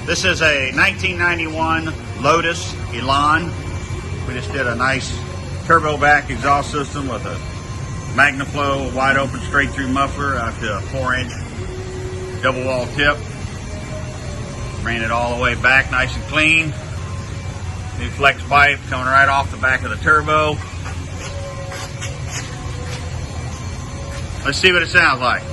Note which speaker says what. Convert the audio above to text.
Speaker 1: This is a 1991 Lotus Elan. We just did a nice turbo back exhaust system with a Magnaflow wide open straight through muffler out to a 4-inch double wall tip. Ran it all the way back nice and clean. New flex pipe coming right off the back of the turbo. Let's see what it sounds like.